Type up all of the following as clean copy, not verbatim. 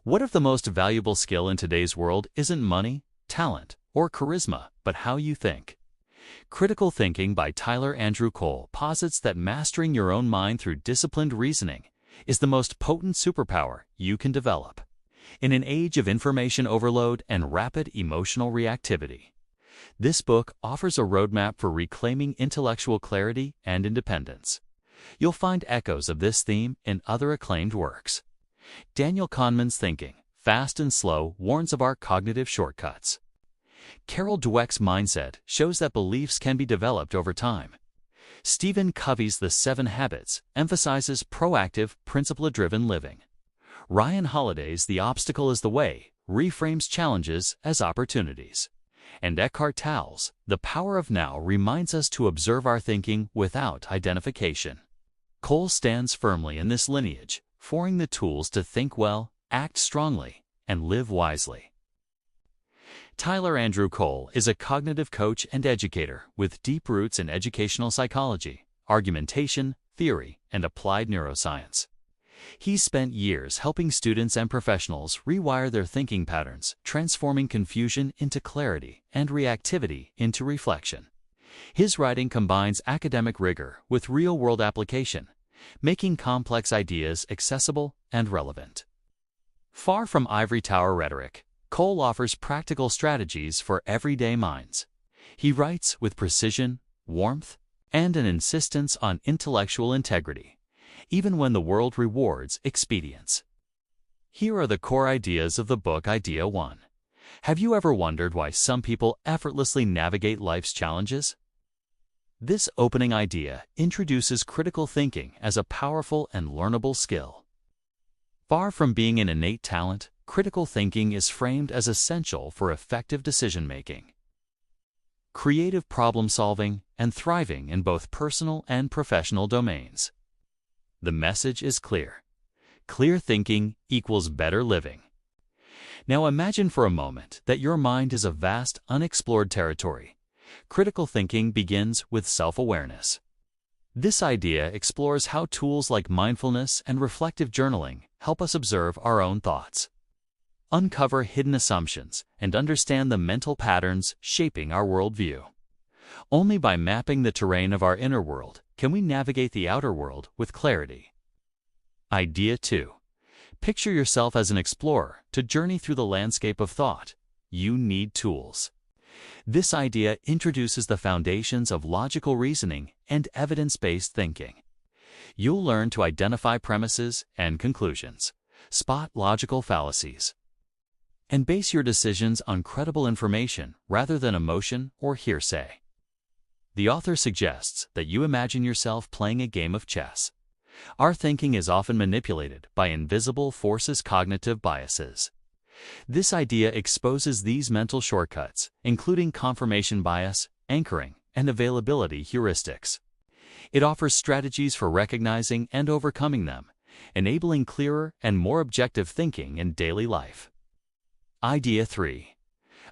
What if the most valuable skill in today's world isn't money, talent, or charisma, but how you think? Critical Thinking by Tyler Andrew Cole posits that mastering your own mind through disciplined reasoning is the most potent superpower you can develop. In an age of information overload and rapid emotional reactivity, this book offers a roadmap for reclaiming intellectual clarity and independence. You'll find echoes of this theme in other acclaimed works. Daniel Kahneman's Thinking, Fast and Slow warns of our cognitive shortcuts. Carol Dweck's mindset shows that beliefs can be developed over time. Stephen Covey's The 7 Habits emphasizes proactive, principle-driven living. Ryan Holiday's The Obstacle is the Way reframes challenges as opportunities. And Eckhart Tolle's The Power of Now reminds us to observe our thinking without identification. Cole stands firmly in this lineage, offering the tools to think well, act strongly, and live wisely. Tyler Andrew Cole is a cognitive coach and educator with deep roots in educational psychology, argumentation, theory, and applied neuroscience. He's spent years helping students and professionals rewire their thinking patterns, transforming confusion into clarity and reactivity into reflection. His writing combines academic rigor with real-world application, making complex ideas accessible and relevant. Far from ivory tower rhetoric, Cole offers practical strategies for everyday minds. He writes with precision, warmth, and an insistence on intellectual integrity, even when the world rewards expedience. Here are the core ideas of the book. Idea 1. Have you ever wondered why some people effortlessly navigate life's challenges? This opening idea introduces critical thinking as a powerful and learnable skill. Far from being an innate talent, critical thinking is framed as essential for effective decision-making, creative problem-solving, and thriving in both personal and professional domains. The message is clear. Clear thinking equals better living. Now imagine for a moment that your mind is a vast, unexplored territory. Critical thinking begins with self-awareness. This idea explores how tools like mindfulness and reflective journaling help us observe our own thoughts, uncover hidden assumptions, and understand the mental patterns shaping our worldview. Only by mapping the terrain of our inner world can we navigate the outer world with clarity. Idea 2. Picture yourself as an explorer to journey through the landscape of thought. You need tools. This idea introduces the foundations of logical reasoning and evidence-based thinking. You'll learn to identify premises and conclusions, spot logical fallacies, and base your decisions on credible information rather than emotion or hearsay. The author suggests that you imagine yourself playing a game of chess. Our thinking is often manipulated by invisible forces, cognitive biases. This idea exposes these mental shortcuts, including confirmation bias, anchoring, and availability heuristics. It offers strategies for recognizing and overcoming them, enabling clearer and more objective thinking in daily life. Idea 3.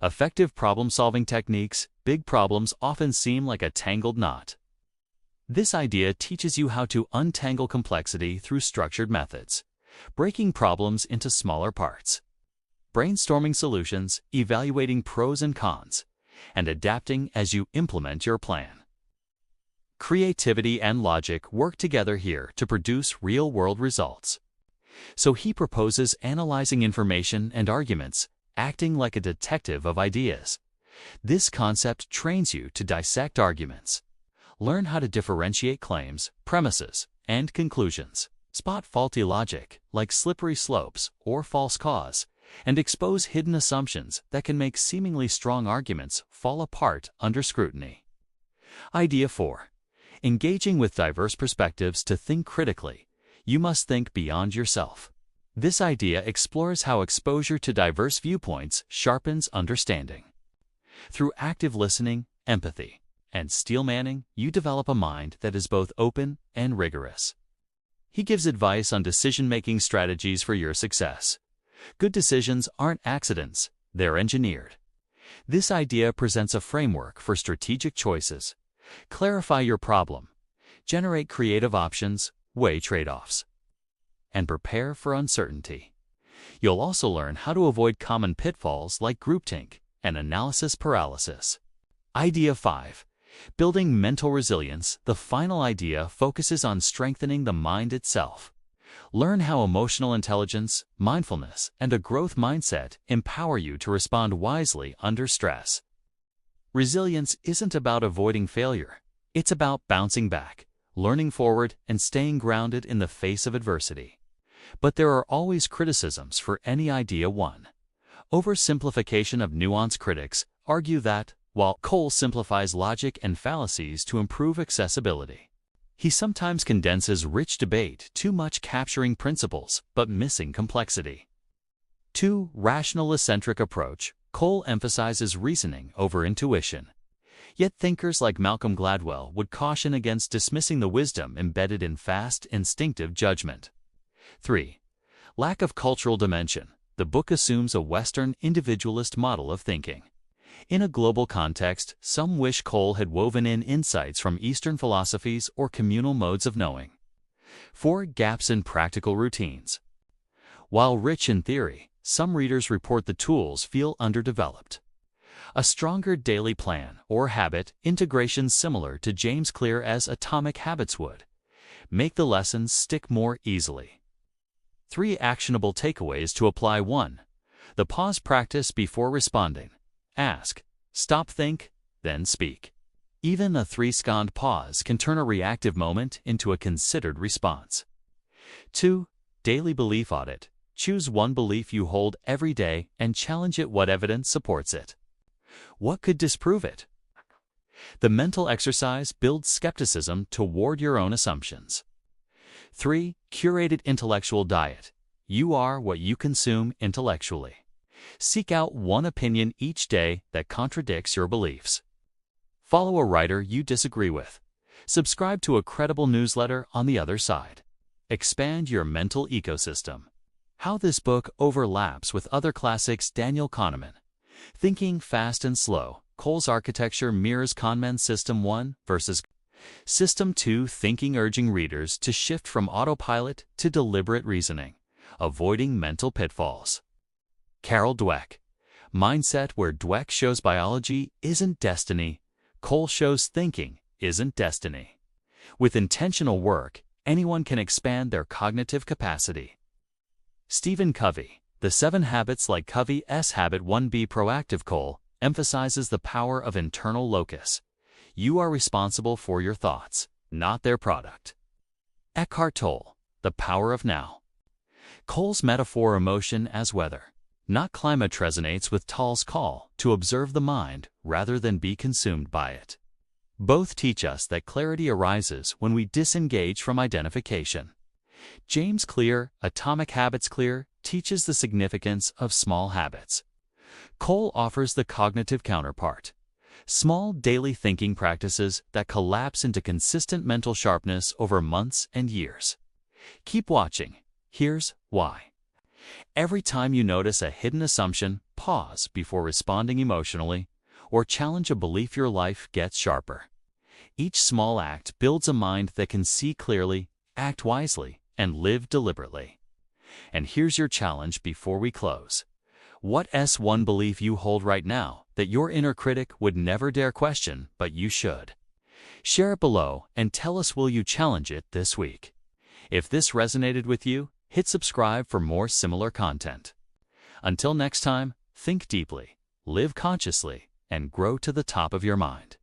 Effective problem-solving techniques. Big problems often seem like a tangled knot. This idea teaches you how to untangle complexity through structured methods, breaking problems into smaller parts, brainstorming solutions, evaluating pros and cons, and adapting as you implement your plan. Creativity and logic work together here to produce real-world results. So he proposes analyzing information and arguments, acting like a detective of ideas. This concept trains you to dissect arguments, learn how to differentiate claims, premises, and conclusions, spot faulty logic like slippery slopes or false cause, and expose hidden assumptions that can make seemingly strong arguments fall apart under scrutiny. Idea 4. Engaging with diverse perspectives. To think critically, you must think beyond yourself. This idea explores how exposure to diverse viewpoints sharpens understanding. Through active listening, empathy, and steel manning, you develop a mind that is both open and rigorous. He gives advice on decision-making strategies for your success. Good decisions aren't accidents, they're engineered. This idea presents a framework for strategic choices. Clarify your problem, generate creative options, weigh trade-offs, and prepare for uncertainty. You'll also learn how to avoid common pitfalls like groupthink and analysis paralysis. Idea 5. Building mental resilience. The final idea focuses on strengthening the mind itself. Learn how emotional intelligence, mindfulness, and a growth mindset empower you to respond wisely under stress. Resilience isn't about avoiding failure. It's about bouncing back, learning forward, and staying grounded in the face of adversity. But there are always criticisms for any idea. 1. Oversimplification of nuance. Critics argue that, while Cole simplifies logic and fallacies to improve accessibility, he sometimes condenses rich debate too much, capturing principles but missing complexity. 2. Rational-centric approach. Cole emphasizes reasoning over intuition. Yet thinkers like Malcolm Gladwell would caution against dismissing the wisdom embedded in fast, instinctive judgment. 3. Lack of cultural dimension. The book assumes a Western individualist model of thinking. In a global context, some wish Cole had woven in insights from Eastern philosophies or communal modes of knowing. 4. Gaps in practical routines. While rich in theory, some readers report the tools feel underdeveloped. A stronger daily plan or habit integration, similar to James Clear's Atomic Habits, would make the lessons stick more easily. 3. Actionable takeaways to apply. 1. The pause practice before responding. Ask, stop, think, then speak. Even a 3-second pause can turn a reactive moment into a considered response. 2. Daily belief audit. Choose one belief you hold every day and challenge it. What evidence supports it? What could disprove it? The mental exercise builds skepticism toward your own assumptions. 3. Curated intellectual diet. You are what you consume intellectually. Seek out one opinion each day that contradicts your beliefs. Follow a writer you disagree with. Subscribe to a credible newsletter on the other side. Expand your mental ecosystem. How this book overlaps with other classics. Daniel Kahneman. Thinking Fast and Slow. Cole's architecture mirrors Kahneman's System 1 versus System 2 thinking, urging readers to shift from autopilot to deliberate reasoning, avoiding mental pitfalls. Carol Dweck. Mindset, where Dweck shows biology isn't destiny, Cole shows thinking isn't destiny. With intentional work, anyone can expand their cognitive capacity. Stephen Covey. The 7 Habits, like Covey's Habit 1. Be proactive. Cole emphasizes the power of internal locus. You are responsible for your thoughts, not their product. Eckhart Tolle. The Power of Now. Cole's metaphor emotion as weather, not climate, resonates with Tolle's call to observe the mind rather than be consumed by it. Both teach us that clarity arises when we disengage from identification. James Clear, Atomic Habits. Clear teaches the significance of small habits. Cole offers the cognitive counterpart. Small daily thinking practices that collapse into consistent mental sharpness over months and years. Keep watching. Here's why. Every time you notice a hidden assumption, pause before responding emotionally, or challenge a belief, your life gets sharper. Each small act builds a mind that can see clearly, act wisely, and live deliberately. And here's your challenge before we close. What's one belief you hold right now that your inner critic would never dare question, but you should? Share it below and tell us, will you challenge it this week? If this resonated with you, hit subscribe for more similar content. Until next time, think deeply, live consciously, and grow to the top of your mind.